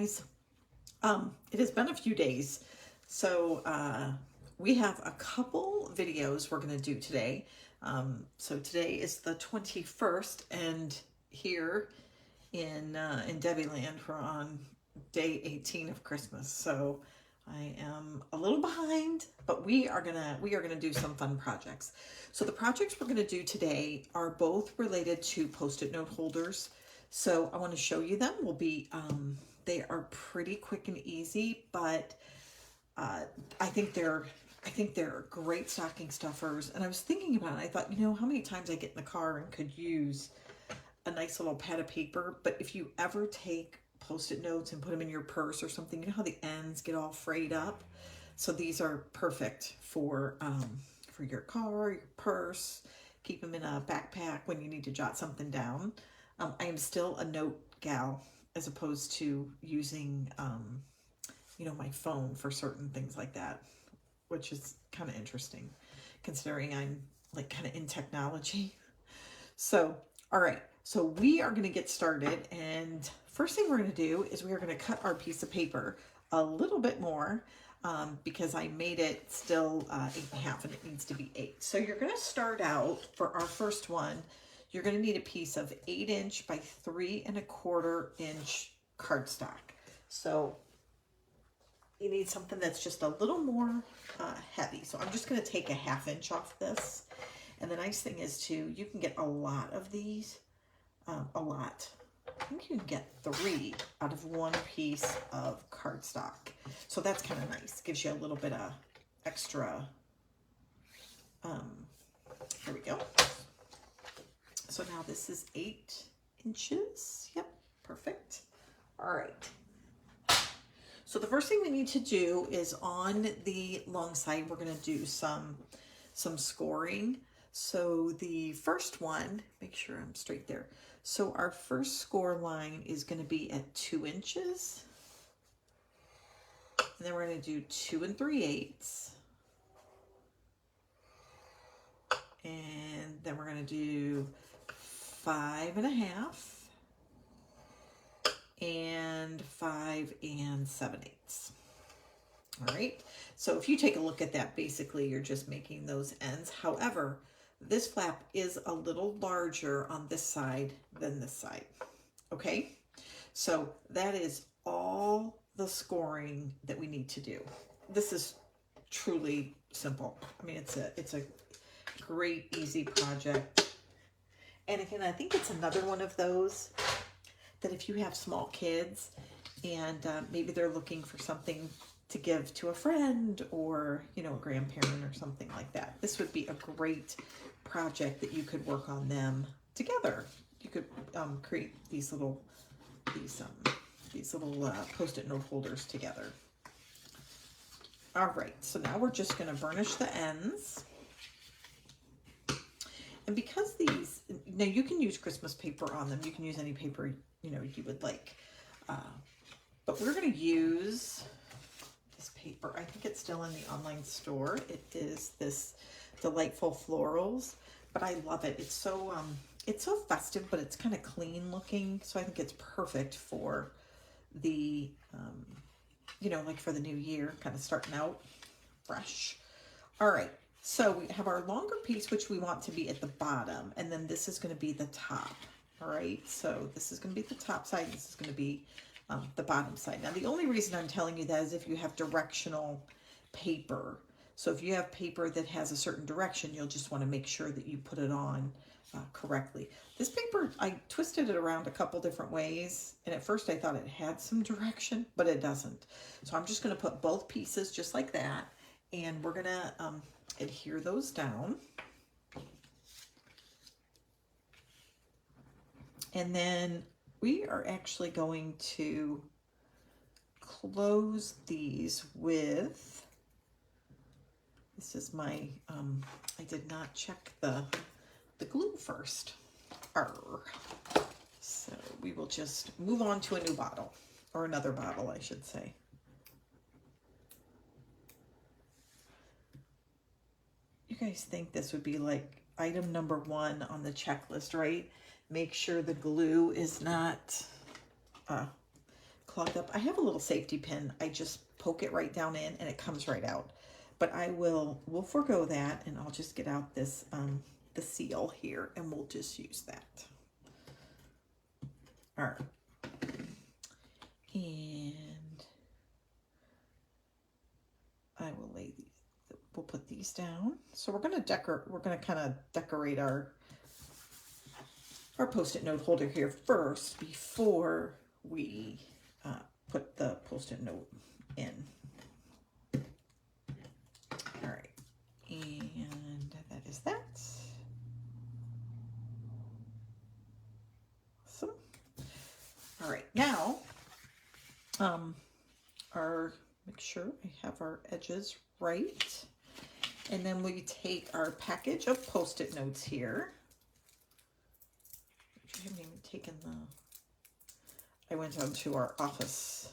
guys. It has been a few days, so we have a couple videos we're going to do today. So today is the 21st, and here in Debbieland, we're on day 18 of Christmas. So I am a little behind, but we are gonna do some fun projects. So the projects we're gonna do today are both related to Post-it note holders. So I want to show you them. They are pretty quick and easy, but I think they're great stocking stuffers. And I was thinking about it. I thought, you know, how many times I get in the car and could use a nice little pad of paper. But if you ever take Post-it notes and put them in your purse or something, you know how the ends get all frayed up? So these are perfect for your car, your purse. Keep them in a backpack when you need to jot something down. I am still a note gal, as opposed to using, you know, my phone for certain things like that, which is kind of interesting considering I'm like kind of in technology. So, all right, so we are going to get started, and first thing we're going to do is we are going to cut our piece of paper a little bit more because I made it still 8.5 and it needs to be 8. So you're going to start out for our first one. You're going to need a piece of 8" by 3¼ cardstock. So you need something that's just a little more heavy. So I'm just going to take a ½ off this. And the nice thing is too, you can get a lot of these, a lot. I think you can get 3 out of 1 piece of cardstock. So that's kind of nice. Gives you a little bit of extra. Here we go. So now this is 8 inches. Yep, perfect. All right. So the first thing we need to do is on the long side, we're going to do some scoring. So the first one, make sure I'm straight there. So our first score line is going to be at 2 inches. And then we're going to do 2 3/8. And then we're going to do 5 1/2. And 5 7/8. All right. So if you take a look at that, basically you're just making those ends. However, this flap is a little larger on this side than this side. Okay. So that is all the scoring that we need to do. This is truly simple. I mean, it's a great, easy project. And again, I think it's another one of those that if you have small kids and maybe they're looking for something to give to a friend or, you know, a grandparent or something like that, this would be a great project that you could work on them together. You could create these little Post-it note holders together. All right, so now we're just going to burnish the ends. And because these, now you can use Christmas paper on them. You can use any paper, you know, you would like. But we're going to use this paper. I think it's still in the online store. It is this Delightful Florals, but I love it. It's so festive, but it's kind of clean looking. So I think it's perfect for the, you know, like for the new year, kind of starting out fresh. All right. So we have our longer piece, which we want to be at the bottom, and then this is going to be the top. All right, so this is going to be the top side. This is going to be the bottom side. Now, the only reason I'm telling you that is if you have directional paper. So if you have paper that has a certain direction, you'll just want to make sure that you put it on correctly. This paper, I twisted it around a couple different ways, and at first I thought it had some direction, but it doesn't. So I'm just going to put both pieces just like that, and we're going to adhere those down. And then we are actually going to close these with, this is my, I did not check the glue first. So we will just move on to a new bottle, or another bottle, I should say. You guys think this would be like item number 1 on the checklist, right? Make sure the glue is not clogged up. I have a little safety pin. I just poke it right down in and it comes right out. But we'll forego that, and I'll just get out this, the seal here, and we'll just use that. All right. And I will we'll put these down. So we're going to kind of decorate our Post-it note holder here first before we put the Post-it note in. All right, and that is that. Awesome. All right, now, make sure I have our edges right. And then we take our package of Post-it notes here. I haven't even taken I went down to our office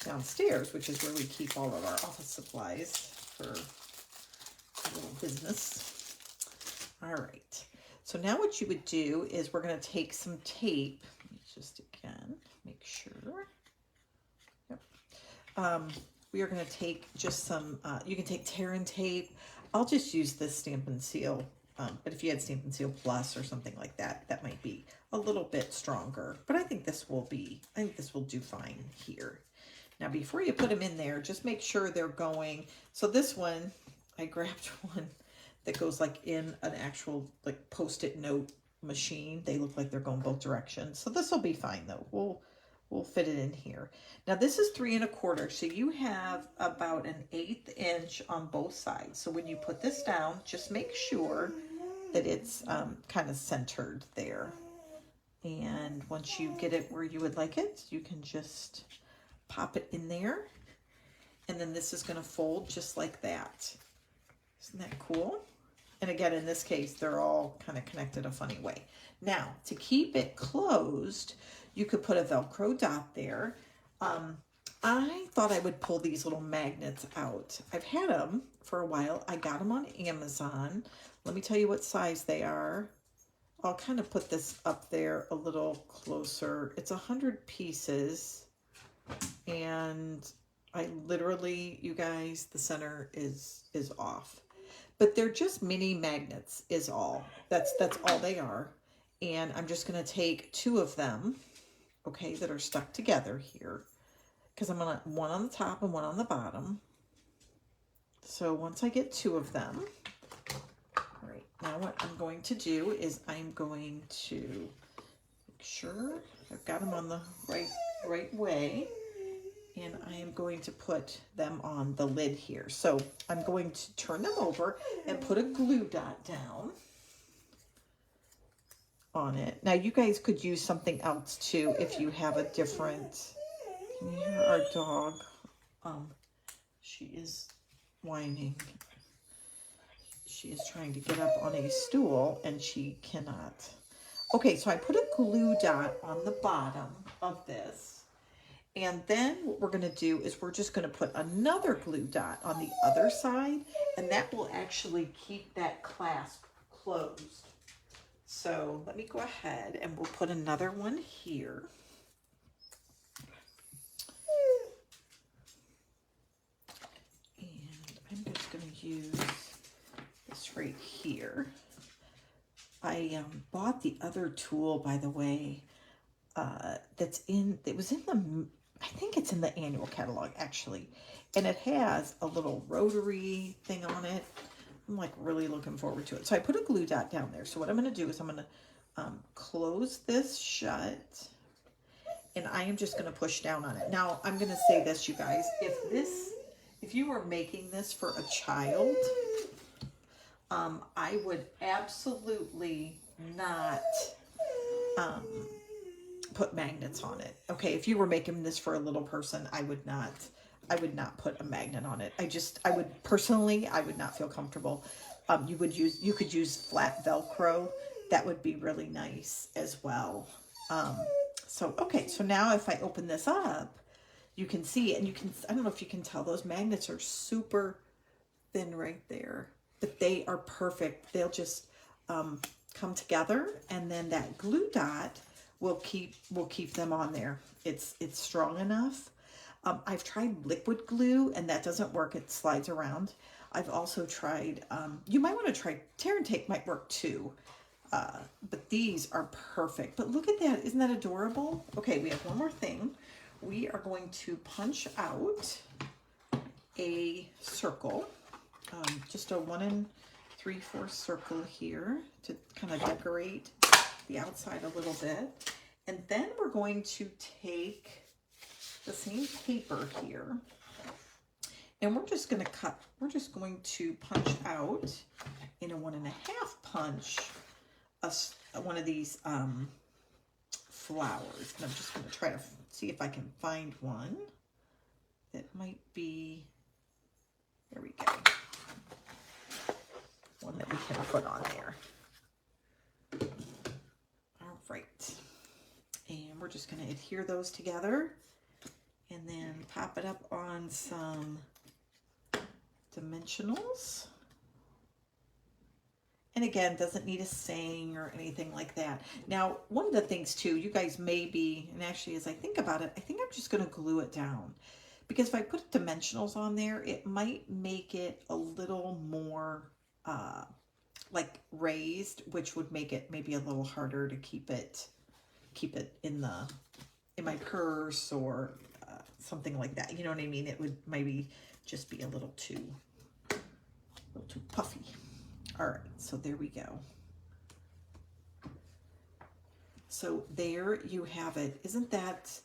downstairs, which is where we keep all of our office supplies for a little business. All right. So now what you would do is we're going to take some tape. Let me just again make sure. Yep. We are going to take just some, you can take Terran tape. I'll just use this Stampin' Seal. But if you had Stampin' Seal Plus or something like that, that might be a little bit stronger. But I think this will do fine here. Now, before you put them in there, just make sure they're going. So this one, I grabbed one that goes like in an actual like Post-it note machine. They look like they're going both directions. So this will be fine though. We'll fit it in here. Now this is 3 1/4, so you have about an 1/8 inch on both sides. So when you put this down, just make sure that it's kind of centered there. And once you get it where you would like it, you can just pop it in there. And then this is going to fold just like that. Isn't that cool? And again, in this case, they're all kind of connected a funny way. Now, to keep it closed, you could put a Velcro dot there. I thought I would pull these little magnets out. I've had them for a while. I got them on Amazon. Let me tell you what size they are. I'll kind of put this up there a little closer. It's 100 pieces. And I literally, you guys, the center is off. But they're just mini magnets is all. That's all they are. And I'm just going to take 2 of them, okay, that are stuck together here. Because I'm going to, one on the top and one on the bottom. So once I get 2 of them, all right, now what I'm going to do is I'm going to make sure I've got them on the right way. And I am going to put them on the lid here. So I'm going to turn them over and put a glue dot down on it. Now you guys could use something else too if you have a different, can you hear our dog? She is whining. She is trying to get up on a stool and she cannot. Okay, so I put a glue dot on the bottom of this. And then what we're going to do is we're just going to put another glue dot on the other side, and that will actually keep that clasp closed. So let me go ahead and we'll put another one here. And I'm just going to use this right here. I bought the other tool, by the way, it was in the, I think it's in the annual catalog actually, and it has a little rotary thing on it. I'm like really looking forward to it. So I put a glue dot down there. So what I'm going to do is I'm going to close this shut, and I am just going to push down on it. Now I'm going to say this, you guys, if you were making this for a child, I would absolutely not put magnets on it. Okay, if you were making this for a little person, I would not put a magnet on it. I would not feel comfortable. You could use flat Velcro. That would be really nice as well. Okay, so now if I open this up, you can see, and I don't know if you can tell, those magnets are super thin right there, but they are perfect. They'll just come together, and then that glue dot will keep them on there. It's strong enough. I've tried liquid glue and that doesn't work. It slides around. I've also tried, you might want to try tear and take, might work too. But these are perfect. But look at that. Isn't that adorable? Okay, we have one more thing. We are going to punch out a circle, just a 1 3/4 circle here to kind of decorate the outside a little bit. And then we're going to take the same paper here and we're just going to punch out in a 1 1/2 punch one of these flowers. And I'm just going to try to see if I can find one that might be, there we go, one that we can put on there. All right, and we're just going to adhere those together and then pop it up on some dimensionals. And again, doesn't need a saying or anything like that. Now, one of the things too, you guys may be, and actually as I think about it, I think I'm just gonna glue it down. Because if I put dimensionals on there, it might make it a little more like raised, which would make it maybe a little harder to keep it in my purse or something like that. You know what I mean? It would maybe just be a little too puffy. All right, so there we go. So there you have it. Isn't that,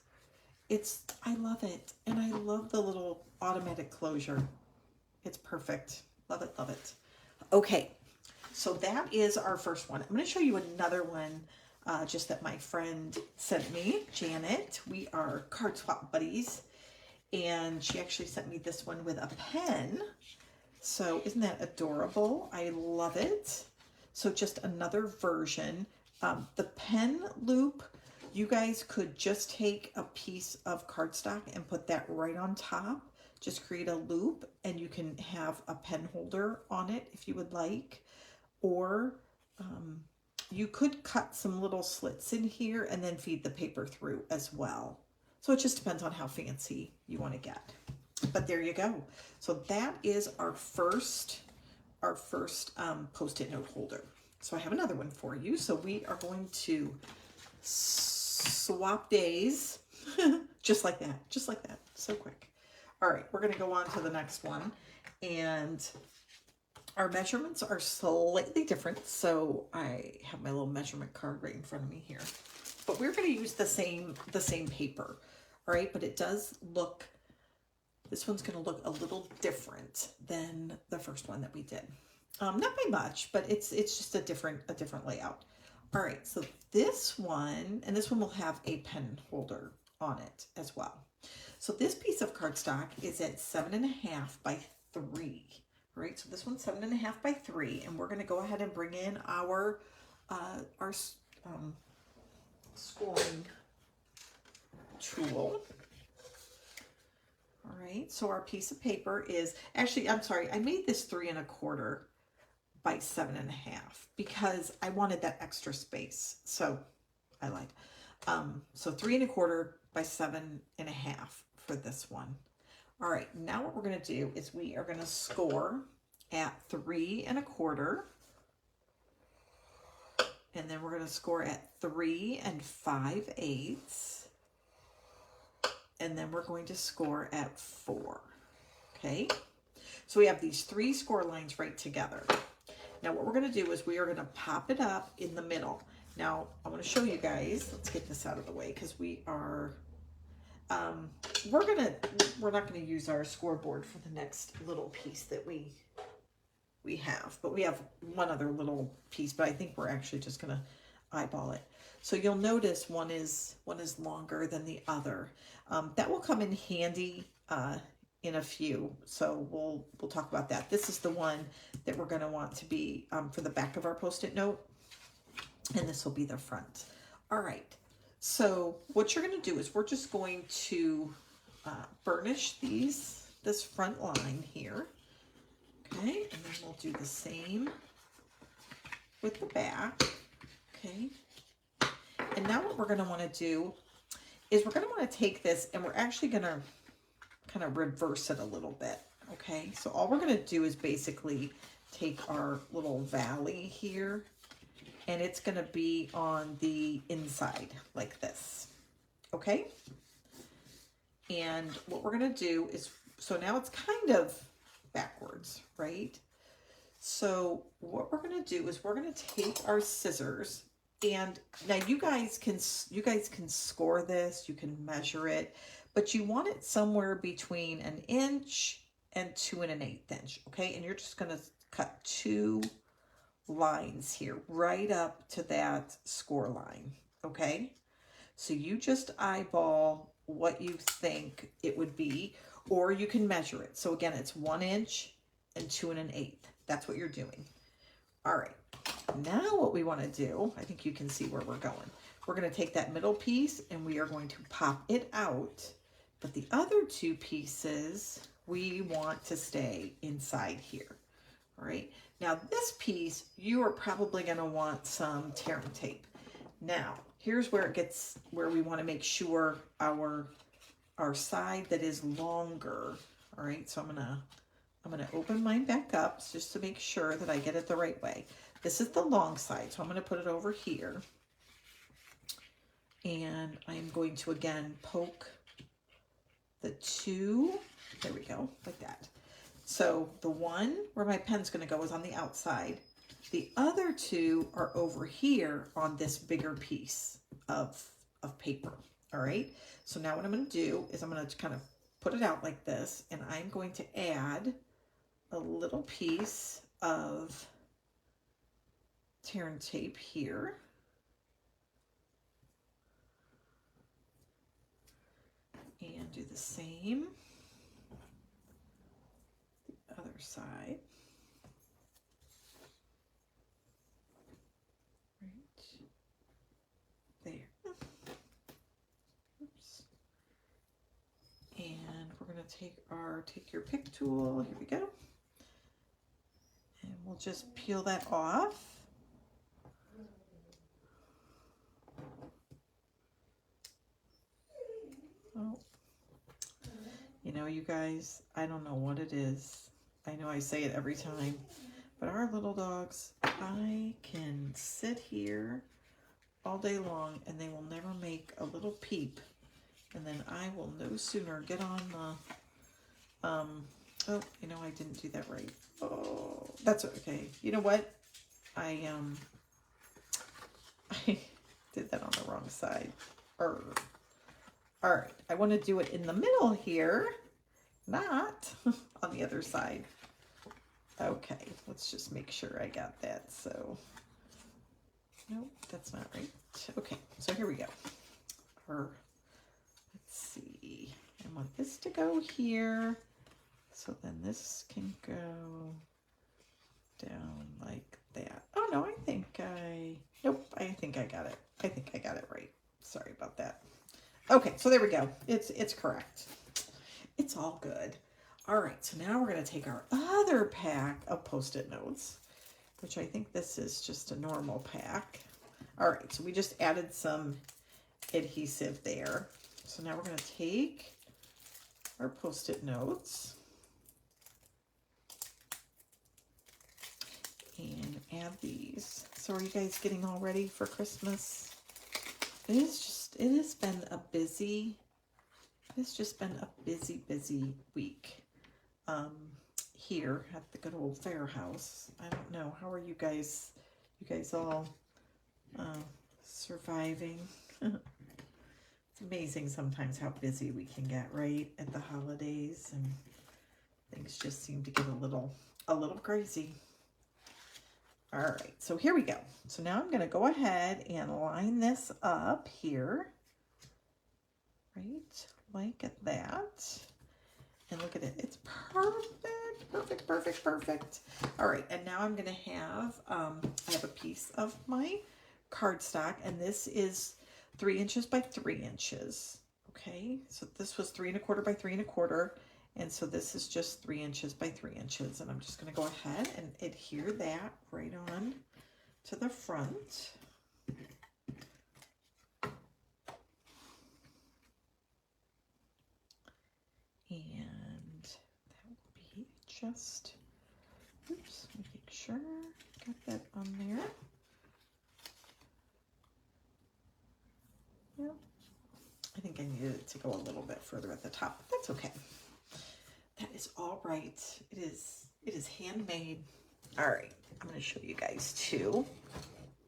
I love it. And I love the little automatic closure. It's perfect. Love it, love it. Okay, so that is our first one. I'm gonna show you another one just that my friend sent me, Janet. We are card swap buddies. And she actually sent me this one with a pen. So isn't that adorable? I love it. So just another version. The pen loop, you guys could just take a piece of cardstock and put that right on top. Just create a loop and you can have a pen holder on it if you would like. Or you could cut some little slits in here and then feed the paper through as well. So it just depends on how fancy you want to get. But there you go. So that is our first Post-it note holder. So I have another one for you. So we are going to swap days just like that, so quick. All right, we're going to go on to the next one. And our measurements are slightly different. So I have my little measurement card right in front of me here. But we're going to use the same paper. All right, but it does look, this one's going to look a little different than the first one that we did. Not by much, but it's just a different layout. All right, so this one, and this one will have a pen holder on it as well. So this piece of cardstock is at 7.5 by 3. All right, so this one's 7.5 by 3, and we're going to go ahead and bring in our scoring tool. All right, so our piece of paper is, actually, I'm sorry, I made this 3 1/4 by 7.5 because I wanted that extra space. So I lied. So 3 1/4 by 7.5 for this one. All right, now what we're going to do is we are going to score at 3 1/4. And then we're going to score at 3 5/8. And then we're going to score at 4. Okay. So we have these 3 score lines right together. Now what we're going to do is we are going to pop it up in the middle. Now I want to show you guys, let's get this out of the way because we are, we're not going to use our scoreboard for the next little piece that we have, but we have one other little piece, but I think we're actually just going to eyeball it. So you'll notice one is longer than the other. That will come in handy in a few. So we'll talk about that. This is the one that we're going to want to be for the back of our Post-it note, and this will be the front. All right. So what you're going to do is we're just going to burnish this front line here. Okay, and then we'll do the same with the back. Okay. And now what we're going to want to do is we're going to want to take this and we're actually going to kind of reverse it a little bit. Okay, so all we're going to do is basically take our little valley here, and it's going to be on the inside like this. Okay, and what we're going to do is, so now it's kind of backwards, right? So what we're going to do is we're going to take our scissors, and now you guys can score this, you can measure it, but you want it somewhere between 1 inch and 2 1/8 inch, okay? And you're just going to cut 2 lines here right up to that score line, okay? So you just eyeball what you think it would be, or you can measure it. So again, it's 1 inch and 2 1/8. That's what you're doing. All right, now what we want to do, I think you can see where we're going. We're going to take that middle piece and we are going to pop it out, but the other 2 pieces we want to stay inside here. All right, now this piece you are probably going to want some tear and tape. Now here's where it gets, where we want to make sure our side that is longer. All right, so I'm gonna open mine back up just to make sure that I get it the right way. This is the long side, so I'm gonna put it over here. And I'm going to again poke the 2, there we go, like that. So the one where my pen's gonna go is on the outside. The other 2 are over here on this bigger piece of paper, all right? So now what I'm gonna do is I'm gonna kind of put it out like this, and I'm going to add a little piece of tear and tape here. And do the same, the other side. Right there. Oops. And we're gonna take your pick tool, here we go. And we'll just peel that off. Oh, you know, you guys, I don't know what it is. I know I say it every time, but our little dogs, I can sit here all day long and they will never make a little peep. And then I will no sooner get on the, oh, you know, I didn't do that right. Oh, that's okay. You know what? I did that on the wrong side. All right, I want to do it in the middle here, not on the other side. Okay, let's just make sure I got that. So, nope, that's not right. Okay, so here we go. Let's see. I want this to go here. So then this can go down like that. Oh no, nope, I think I got it. I think I got it right. Sorry about that. Okay, so there we go. It's correct. It's all good. All right, so now we're gonna take our other pack of Post-it notes, which I think this is just a normal pack. All right, so we just added some adhesive there. So now we're gonna take our Post-it notes and add these. So are you guys getting all ready for Christmas? It has been a busy, it's just been a busy week here at the good old fair house. I don't know, how are you guys all surviving? It's amazing sometimes how busy we can get, right, at the holidays, and things just seem to get a little crazy. All right, so here we go. So now I'm going to go ahead and line this up here, right, like that. And look at it, it's perfect. All right, and now I'm going to have, I have a piece of my cardstock, and this is 3 inches by 3 inches. Okay, so this was 3 1/4 by 3 1/4. And so this is just 3 inches by 3 inches. And I'm just going to go ahead and adhere that right on to the front. And that will be just, oops, making sure got that on there. Yep. I think I needed it to go a little bit further at the top, but that's okay. That is all right. It is handmade. All right, I'm going to show you guys too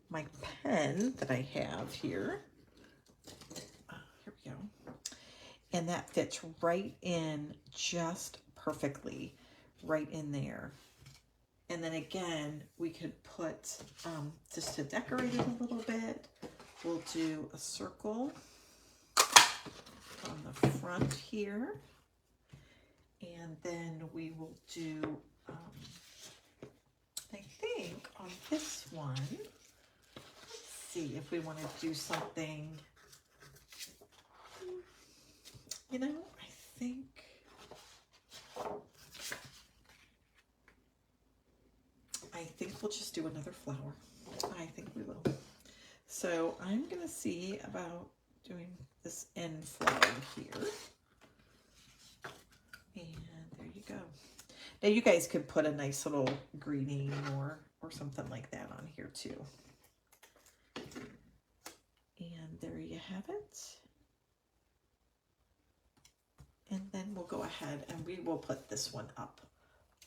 my pen that I have here. Here we go. And that fits right in just perfectly right in there. And then again, we could put, just to decorate it a little bit, we'll do a circle on the front here. And then we will do, I think on this one, let's see if we want to do something, you know, I think we'll just do another flower. I think we will. So I'm going to see about doing this end flower here. And there you go. Now you guys could put a nice little greening or something like that on here too. And there you have it. And then we'll go ahead and we will put this one up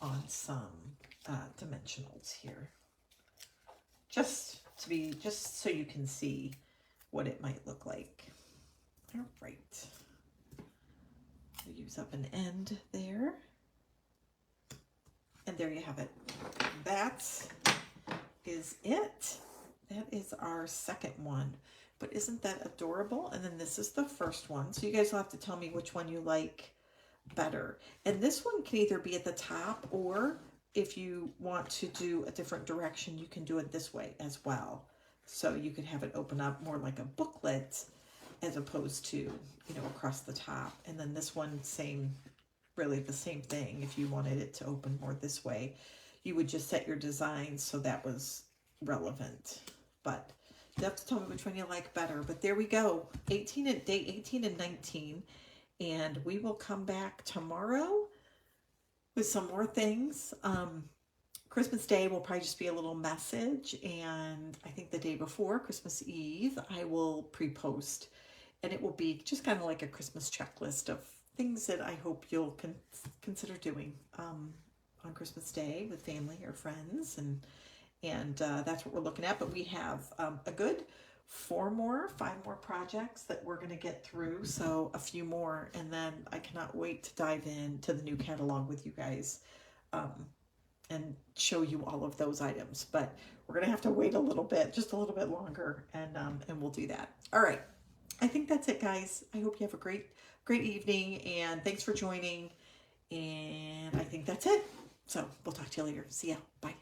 on some dimensionals here. Just so you can see what it might look like. All right. We'll use up an end there. And there you have it. That is it. That is our second one. But isn't that adorable? And then this is the first one. So you guys will have to tell me which one you like better. And this one can either be at the top, or if you want to do a different direction, you can do it this way as well. So you could have it open up more like a booklet as opposed to, you know, across the top. And then this one, really the same thing. If you wanted it to open more this way, you would just set your design so that was relevant. But you have to tell me which one you like better. But there we go, day 18 and 19. And we will come back tomorrow with some more things. Christmas Day will probably just be a little message. And I think the day before, Christmas Eve, I will pre-post. And it will be just kind of like a Christmas checklist of things that I hope you'll consider doing on Christmas Day with family or friends. And that's what we're looking at. But we have a good 5 more projects that we're going to get through. So a few more. And then I cannot wait to dive into the new catalog with you guys and show you all of those items. But we're going to have to wait a little bit, just a little bit longer. And we'll do that. All right. I think that's it, guys. I hope you have a great evening. And thanks for joining. And I think that's it. So we'll talk to you later. See ya. Bye.